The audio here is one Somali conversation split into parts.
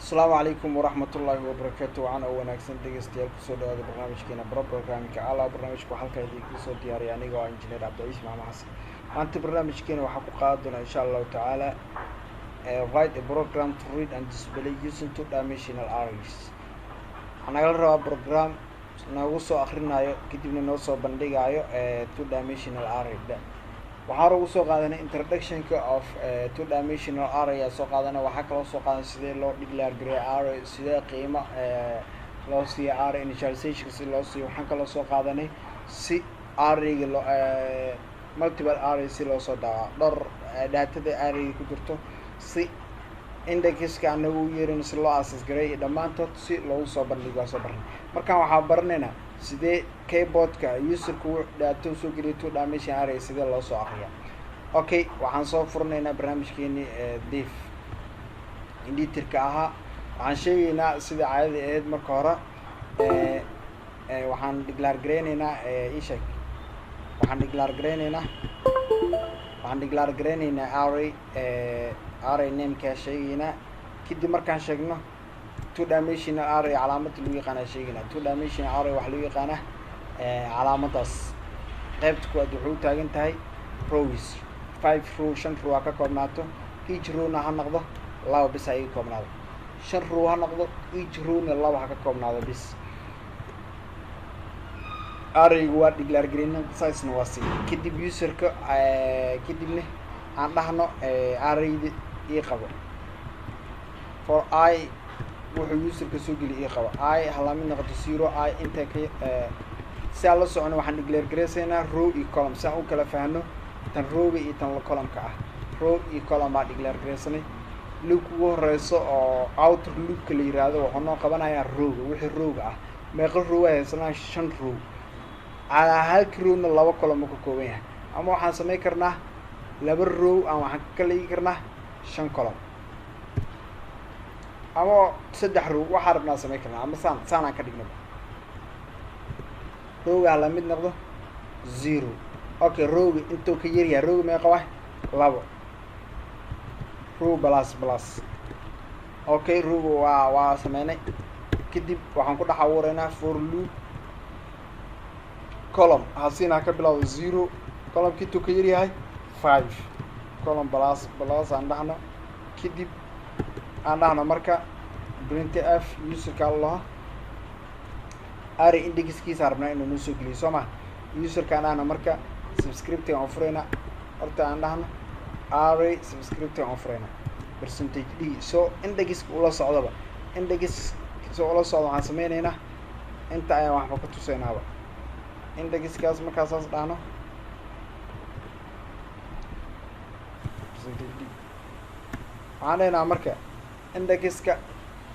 السلام عليكم ورحمة الله وبركاته. وأنا وناكسن دقيستيال كسو دوادا برنامجكينا برنامجka ala barnaamijka halka idin kusoo diyaariyay aniga oo injineer Cabdi Maxamed Xasan. maanta barnaamijkeena waxa ku qaadana insha Allah taala write a program to read and display using two-dimensional arrays. Anaga la rabaa program nagu soo akhrinayo kadibna noo soo bandhigayo two-dimensional array. waxaan ugu soo qaadanay introduction-ka of two-dimensional array soo qaadana waxa kale soo qaadan sidee loo declare gray array, sidee qiimo loo siiyo array initialization si loo siiyo. waxaan kale soo qaadanay si array-ga loo multiple array si loo soo dhawaa daatada array ku jirto si index-ka anagu yeerin si loo access gareeyo dhamaantood si loo soo bandhigo soo baran. markaan waxaan baranaynaa sidee keyboardka userku daato soo geliyo two-dimensional array sidee loo soo akhriyo. okay, waxaan soo furnaynaa barnaamijkeeni div editor-ka ahaa. waxaan sheegaynaa sida caadada ahayd marka hore waxaan declare gareynaynaa waxaan declare gareynaynaa array name-ka sheegaynaa. kadib markaan sheegno two-dimensional array calaamada lagu yaqaan sheegina. two-dimensional array waxa lagu yaqaan calaamadaas qaybta koowaad wuxuu taagan tahay rows 5 row 5 row ka koobnaato. each row na ha noqdo laba bis ay koobnaado. 5 row ha noqdo each row na laba ha ka koobnaado bis. array waa declare gareynaa size na waa si. kadib userka kadibna aan dhahno array-da ii qabo for I wuxuu userka soo geli ii qabo I hala mid noqoto 0 I inta ka si aan la socono waxaan declare gareysanaa row iyo column si aan u kala faahno tan row-ga iyo tan column-ka ah. row iyo column baa declare gareysanay. loop ugu horeyso oo outer loop-ka la yiraahdo wuxuu noo qabanayaa row-ga wixii row-ga ah. meeqa row ay haysanaa 5 row ala halka row-na laba column ka kooban yahay. ama waxaan sameyn karnaa laba row aan waxaan ka dhigi karnaa 5 column ama 3 row waxa rabnaa sameyn karnaa ama saan aan ka dhigno row-ga la mid noqdo 0. okay, row-ga intuu ka yar yahay row-ga meeqa waa 2 row plus. okay, row-ga waa sameynay. kadib waxaan ku dhex abuuraynaa for loop column hasina ka bilaabo 0 column kitu ka yar yahay 5 column plus aan dhahno. kadib aan dhahno marka printf userka Allah array index-kiisa rabnaa inuu noo soo geliyo Soomaa. userka aan dhahno marka subscript aan furayna horta aan dhahno array subscript aan furayna percentage d so index-ka ula socdaba index soo ula socdo waxaan sameynaynaa inta ayaan waxba ka tusaynaaba. index-kaas markaas saas dhahno percentage d waxaan dhahnaa marka index-ka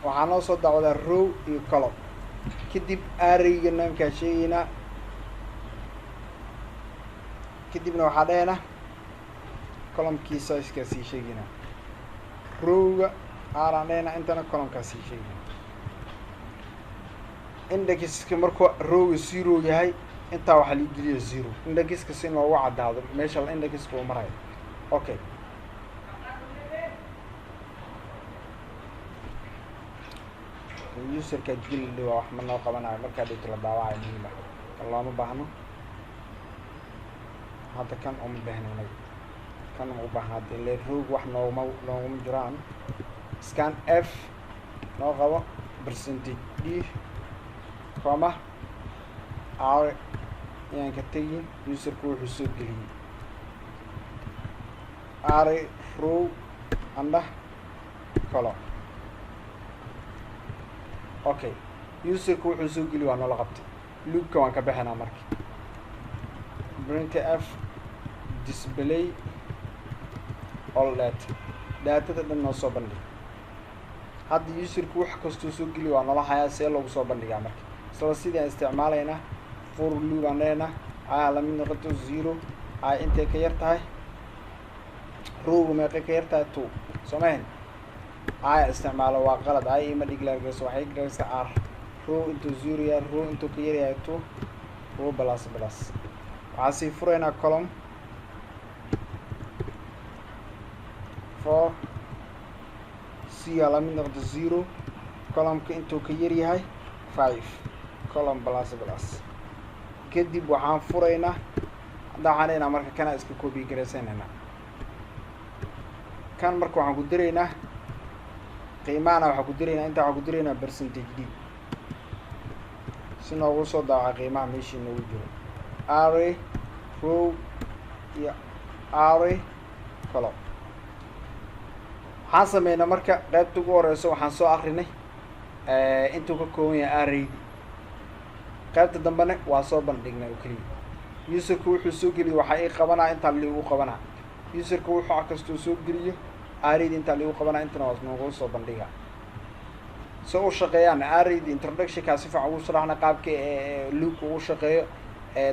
waxaa noo soo dacwadaa row iyo column. kadib array-ga name-ka sheegaynaa. kadibna waxaa dhahaynaa column-kii size-ka sii sheegaynaa. row-ga aan dhahaynaa intana column-ka sii sheegaynaa. index-ka markuu row-ga 0 yahay intaa waxaa la geliyo 0. index-ka si loogu cadaado meesha index-ka uu marayo. okay, userka jilli waa wax ma noo qabanayo marka dhigto la daawacayo muhiim ah. looma baahno hadda kan uma baahnay kan u baahnaa ilaa row wax nooguma jiraan. scan f noo qabo percentage d comma r yaan ka tagin userku wuxuu soo geliyay array row and column. okay, userku wuxuu soo geli waa noola qabtay. loop-ka waan ka bixinaa marka printf display all daatada dhan noo soo bandhig. hadda userku wax kastuu soo geli waa noola hayaa see loogu soo bandhigaa marka isla sidii aan isticmaalaynaa for loop aan leenahay la mid noqoto 0 ay intay ka yar tahay rowga meeqa ka yartahay 2 samayn ay isticmaalo waa qalad ay ima declare garayso waxay garaysaa r row intuu 0 yahay row intuu ka yar yahay 2 row plus waxaa sii furaynaa column 4 c la mid noqdo 0 column-ka intuu ka yar yahay 5 column plus kadib waxaan furaynaa dacanayna marka kana iska copy garaysanayna kan marka waxaan ku diraynaa qiimaana waxaan ku diraynaa inta waxaan ku diraynaa percentage d si noogu soo daawaca qiimaha meeshii noogu jiro array row iyo array column waxaan sameynaa marka qaybta ugu horeyso waxaan soo akrinay intuu ka kooban yahay array qaybta dambena waa soo bandhignay oo keliya userka wuxuu soo geliyo waxaa ii qabanaa intaa liigu qabanaa userka wuxuu kastuu soo geliyo arrayda intaa liigu qabanaa intana waa noogu soo bandhiga si u shaqeeyaan arrayda introductionkaa si fiican ugu sharaxna qaabka loopka ugu shaqeeyo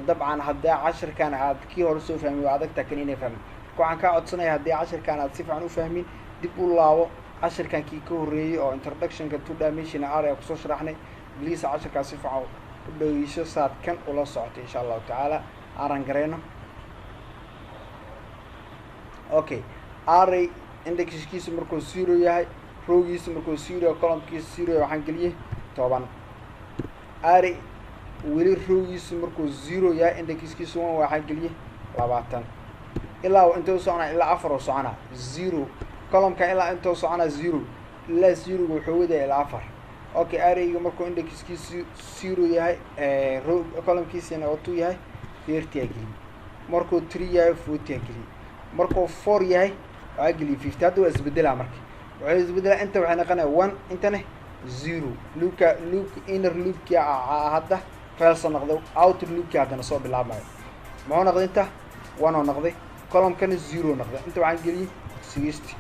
dabcan haddii cashirkan aad kii hore soo fahmin waa adagtaa kan inay fahmin waxaan kaa codsanaya haddii cashirkan aad si fiican u fahmin dib u laabo cashirkan kii ka horreeyey oo introductionka two dimensional array kusoo sharaxnay bliis cashirkaa si fiican u dhageyso saad kan ula socotay insha allahu tacaala aanan gareyno okay array indexkiisa markuu 0 yahay rowgiisa markuu 0 columnkiisa 0 waxaan geliyey 10 array weli rowgiisa markuu 0 yahay indexkiisa 1 waxaan geliyey 20 ilaa intuu soconaa ilaa 4 oo soconaa 0 columnka ilaa intuu soconaa 0 ilaa 0 wuxuu wadaa ilaa 4 okay arrayga markuu indexkiisa 0 yahay row columnkiisana oo 2 yahay 30 geli markuu 3 yahay 40 geli markuu 4 yahay waa geli 50 hadda waa isbedelaa marka waxay isbedelaa inta waxay noqonayaan 1 intana 0 loop inner loopki hadda failsa noqday outer loopki haddana soo bilaabmayo muxuu noqday inta 1 oo noqday column-kana 0 noqday inta waxaan geliyey 60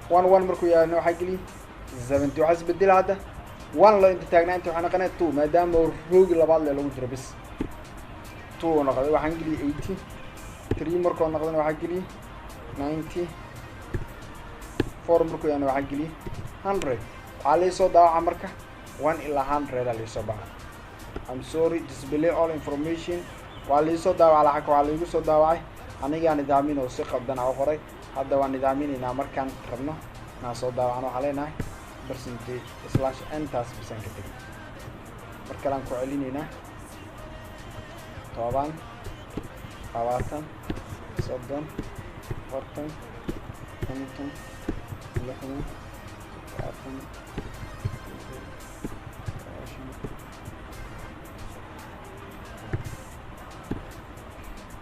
1 markuu yahay waxaan geliyey 70 waxaa isbedelaa hadda 1 loo inta taagnaa inta waxay noqonaya 2 maadaama roogi labaad le lagu jiro bis 2 oo noqday waxaan geliyey 80 3 markuu noqdana waxaan geliyey 90 4 markuu yahay waxaan geliyey 100 waxaa liisoo daawaca marka 1 ilaa 100 aa liisoo baxa I'm sorry display all information waa liisoo daawaca lacag waxaa liigu soo daawacay anigaa nidaamin oo si qaldan u qoray hadda waan nidaaminaynaa markaan rabno inaan soo daawacno waxaa leenahay %n taas bisaan ka tegay mar kalean ku celinaynaa 10 20 30 40 50 60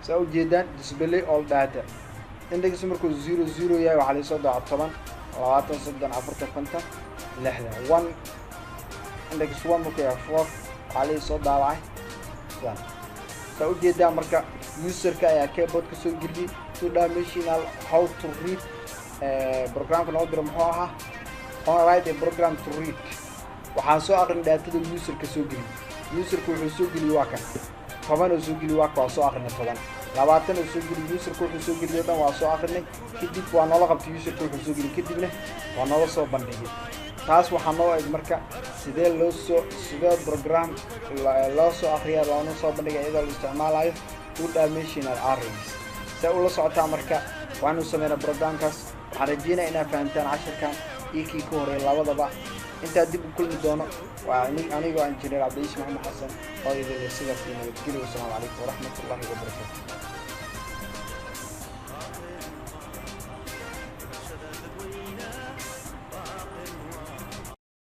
saa ujeedaan display all data index markuu 0 yahay waxaa liisoo daawaca 10 20 30 40 50 60 index 1 markuu yahay 4 waxaa liisoo daawacay sidan saa ujeedaan marka userka ayaa keyboard ka soo geliyey two dimensional how to read programka noo diro muxuu ahaa on write a program to read waxaan soo aqrin daatada userka soo geliyey userka wuxuu soo geliyey waa kan 10 oo soo geliyey waa soo aqrinay 10 20 oo soo geliyey userka wuxuu soo geliyey dhan waa soo aqrinay kadib waa noola qabtay userka wuxuu soo geliyey kadibna waa noola soo bandhigay taas waxaa noo eg marka sidee program loo soo aqriyaa loona soo bandhigay iyadoo la isticmaalayo two dimensional arrays saa ula socotaa marka waxaanu sameynaa programkaas waxaan rajeynaya inaad fahamtaan cashirkan iyo kii ka horeeya labadaba intaa dib u kulmi doono waa anigoo engineer cabdiish maxamed xasan oo idin sidaas iyo nabadgelyo wasalaamu calaykum waraxmatullahi wabarakatu